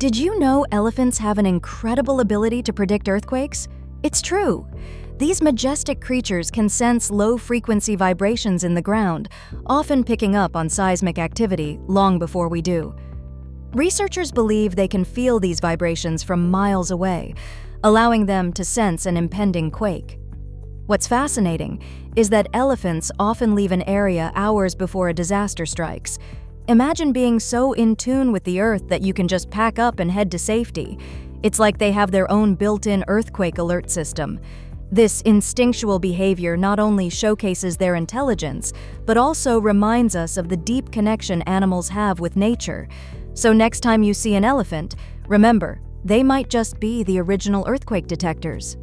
Did you know elephants have an incredible ability to predict earthquakes? It's true. These majestic creatures can sense low-frequency vibrations in the ground, often picking up on seismic activity long before we do. Researchers believe they can feel these vibrations from miles away, allowing them to sense an impending quake. What's fascinating is that elephants often leave an area hours before a disaster strikes. Imagine being so in tune with the earth that you can just pack up and head to safety. It's like they have their own built-in earthquake alert system. This instinctual behavior not only showcases their intelligence, but also reminds us of the deep connection animals have with nature. So next time you see an elephant, remember, they might just be the original earthquake detectors.